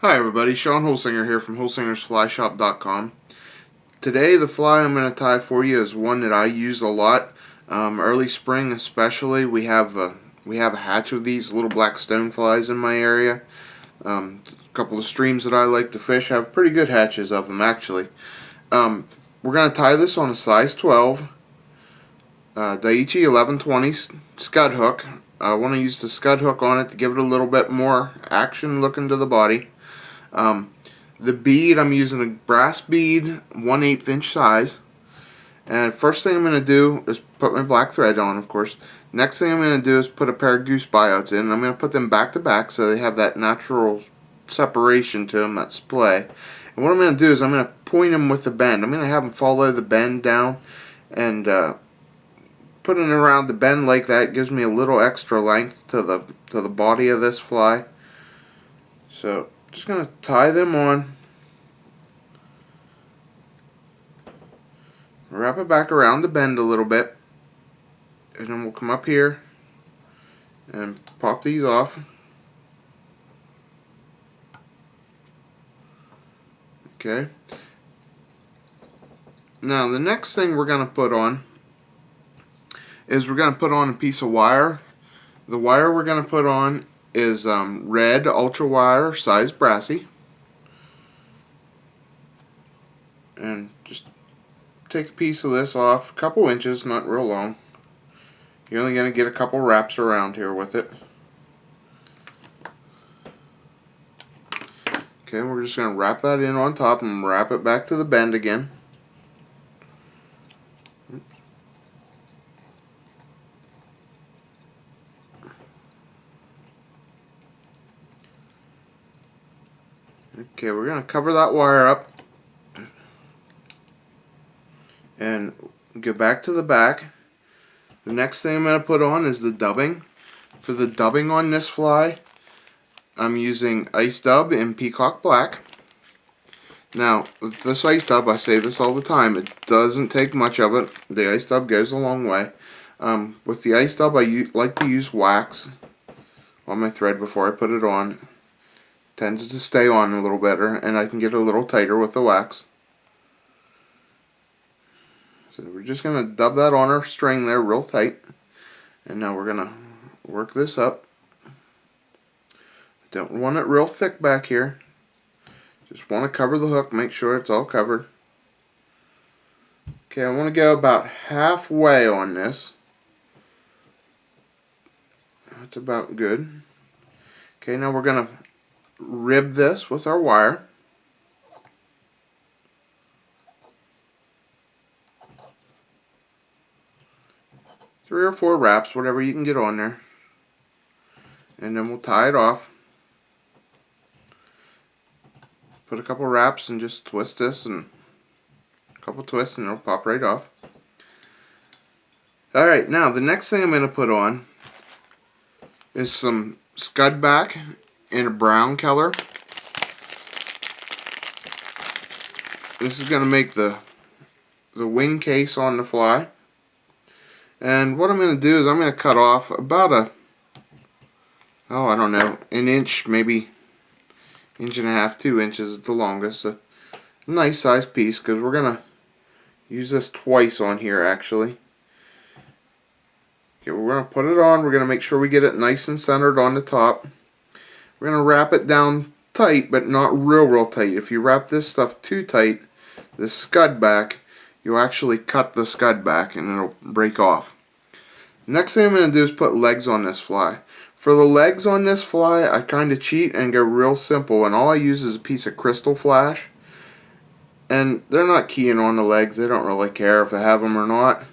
Hi everybody, Sean Holsinger here from holsingersflyshop.com. Today the fly I'm going to tie for you is one that I use a lot. Early spring especially, we have a hatch of these little black stoneflies in my area. A couple of streams that I like to fish have pretty good hatches of them actually. We're going to tie this on a size 12 Daiichi 1120 scud hook. I want to use the scud hook on it to give it a little bit more action look into the body. The bead, I'm using a brass bead, 1/8 inch size. And first thing I'm going to do is put my black thread on, of course. Next thing I'm going to do is put a pair of goose buyouts in. I'm going to put them back to back so they have that natural separation to them, that splay. And what I'm going to do is I'm going to point them with the bend. I'm going to have them follow the bend down, and putting it around the bend like that gives me a little extra length to the body of this fly. So just going to tie them on, wrap it back around the bend a little bit, and then we'll come up here and pop these off. Okay. Now the next thing we're going to put on is we're going to put on a piece of wire. The wire we're going to put on is red ultra wire, size brassy. And just take a piece of this off, a couple inches, not real long. You're only going to get a couple wraps around here with it. Okay, we're just going to wrap that in on top and wrap it back to the bend again. Okay, we're going to cover that wire up and go back to the back. The next thing I'm going to put on is the dubbing. For the dubbing on this fly, I'm using ice dub in peacock black. Now, with this ice dub, I say this all the time, it doesn't take much of it. The ice dub goes a long way. With the ice dub, I like to use wax on my thread before I put it on. It tends to stay on a little better, and I can get a little tighter with the wax. So we're just going to dub that on our string there real tight. And now we're going to work this up. Don't want it real thick back here. Just want to cover the hook, make sure it's all covered. Okay, I want to go about halfway on this. That's about good. Okay, now we're going to rib this with our wire. Three or four wraps, whatever you can get on there. And then we'll tie it off. Put a couple wraps and just twist this, and a couple twists, and it'll pop right off. Alright, now the next thing I'm going to put on is some scud back in a brown color. This is going to make the wing case on the fly. And what I'm going to do is I'm going to cut off about I don't know, an inch, maybe inch and a half, 2 inches at the longest. A nice size piece, because we're going to use this twice on here actually. Okay, we're going to put it on. We're going to make sure we get it nice and centered on the top. We're going to wrap it down tight, but not real tight. If you wrap this stuff too tight, the scud back, you'll actually cut the scud back and it'll break off. Next thing I'm going to do is put legs on this fly. For the legs on this fly, I kind of cheat and go real simple, and all I use is a piece of crystal flash. And they're not keying on the legs. They don't really care if I have them or not.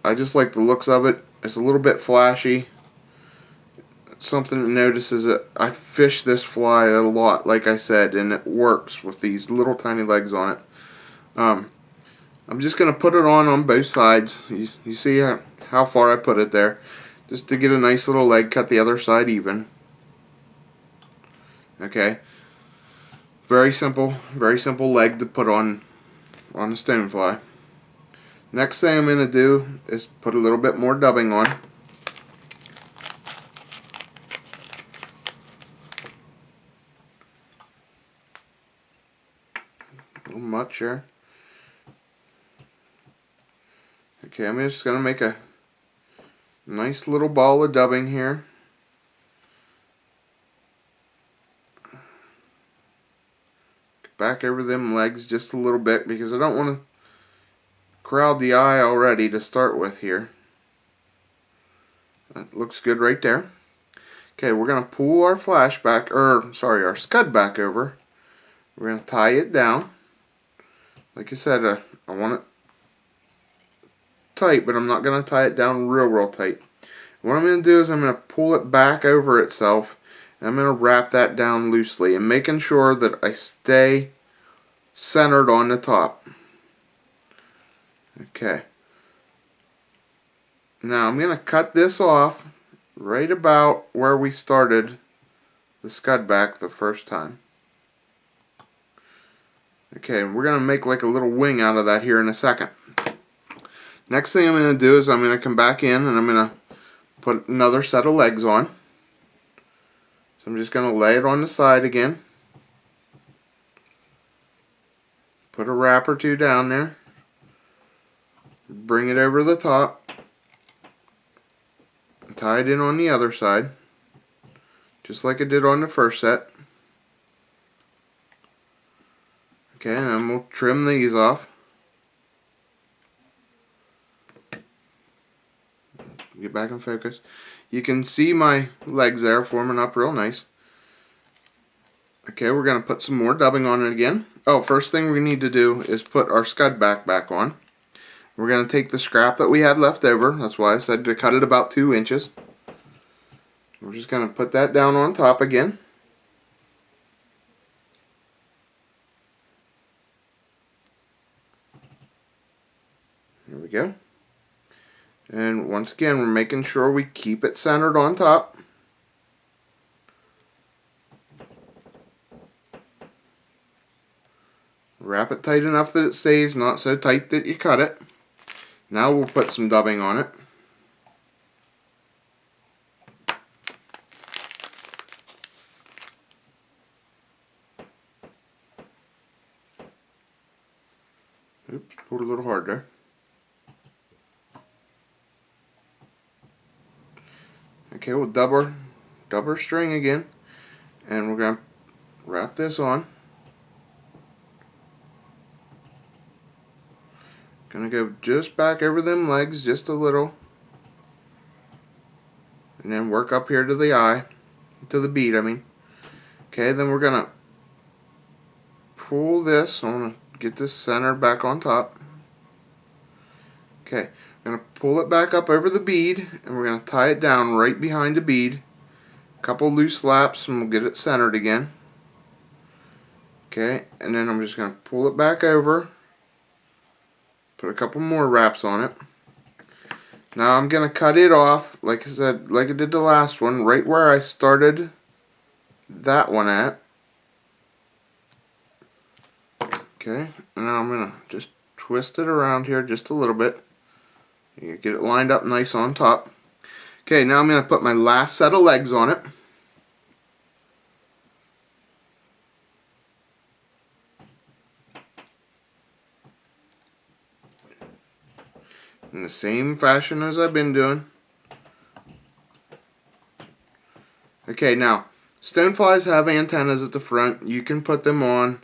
I just like the looks of it. It's a little bit flashy. Something to notice is that I fish this fly a lot, like I said, and it works with these little tiny legs on it. I'm just going to put it on both sides. You see how far I put it there, just to get a nice little leg, cut the other side even. Okay, very simple leg to put on a stonefly. Next thing I'm going to do is put a little bit more dubbing on. much there. Okay, I'm just going to make a nice little ball of dubbing here. Back over them legs just a little bit because I don't want to crowd the eye already to start with here. That looks good right there. Okay, we're going to pull our our scud back over. We're going to tie it down. Like I said, I want it tight, but I'm not going to tie it down real tight. What I'm going to do is I'm going to pull it back over itself, and I'm going to wrap that down loosely and making sure that I stay centered on the top. Okay. Now I'm going to cut this off right about where we started the scud back the first time. Okay, we're going to make like a little wing out of that here in a second. Next thing I'm going to do is I'm going to come back in and I'm going to put another set of legs on. So I'm just going to lay it on the side again. Put a wrap or two down there. Bring it over the top. Tie it in on the other side. Just like I did on the first set. Okay, and then we'll trim these off. Get back in focus. You can see my legs there forming up real nice. Okay, we're going to put some more dubbing on it again. Oh, first thing we need to do is put our scud back on. We're going to take the scrap that we had left over. That's why I said to cut it about 2 inches. We're just going to put that down on top again. There we go. And once again, we're making sure we keep it centered on top. Wrap it tight enough that it stays, not so tight that you cut it. Now we'll put some dubbing on it. Oops, pulled a little hard there. Okay, we'll double our string again, and we're going to wrap this on. Gonna go just back over them legs just a little, and then work up here to the eye, to the bead I mean. Okay, then we're gonna pull this. I want to get this centered back on top. Okay, I'm gonna pull it back up over the bead, and we're gonna tie it down right behind the bead. A couple loose laps, and we'll get it centered again. Okay, and then I'm just gonna pull it back over. Put a couple more wraps on it. Now I'm going to cut it off, like I said, like I did the last one, right where I started that one at. Okay, and now I'm going to just twist it around here just a little bit. You get it lined up nice on top. Okay, now I'm going to put my last set of legs on it. In the same fashion as I've been doing. Okay, now, stoneflies have antennas at the front. You can put them on.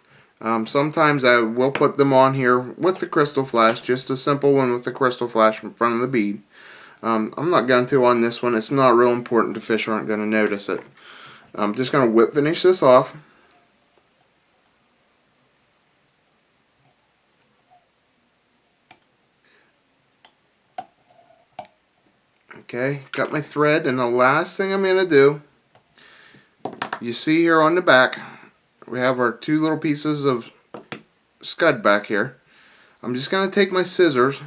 Sometimes I will put them on here with the crystal flash, just a simple one with the crystal flash in front of the bead. I'm not going to on this one. It's not real important. The fish aren't going to notice it. I'm just going to whip finish this off. Okay, got my thread, and the last thing I'm going to do, you see here on the back, we have our 2 little pieces of scud back here. I'm just going to take my scissors.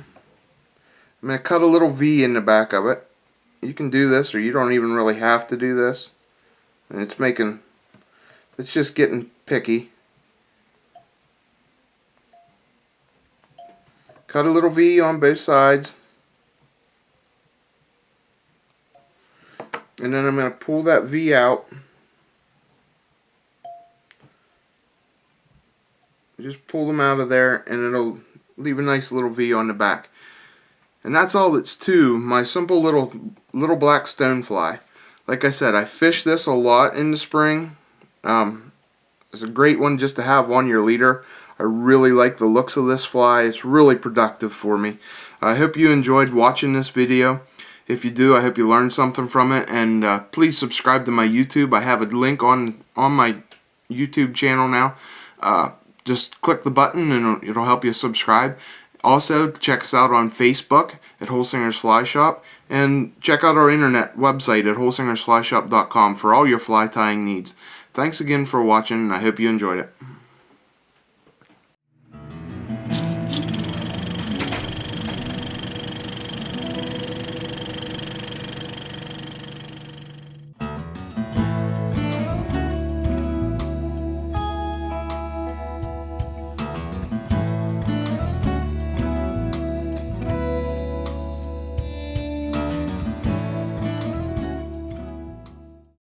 I'm going to cut a little V in the back of it. You can do this, or you don't even really have to do this. And it's just getting picky. Cut a little V on both sides. And then I'm going to pull that V out just pull them out of there, and it'll leave a nice little V on the back. And that's all it's to my simple little black stonefly. Like I said, I fish this a lot in the spring. It's a great one just to have on your leader. I really like the looks of this fly. It's really productive for me. I hope you enjoyed watching this video. If you do, I hope you learned something from it. And please subscribe to my YouTube. I have a link on my YouTube channel now. Just click the button and it'll help you subscribe. Also, check us out on Facebook at Holsinger's Fly Shop, and check out our internet website at holsingersflyshop.com for all your fly tying needs. Thanks again for watching, and I hope you enjoyed it.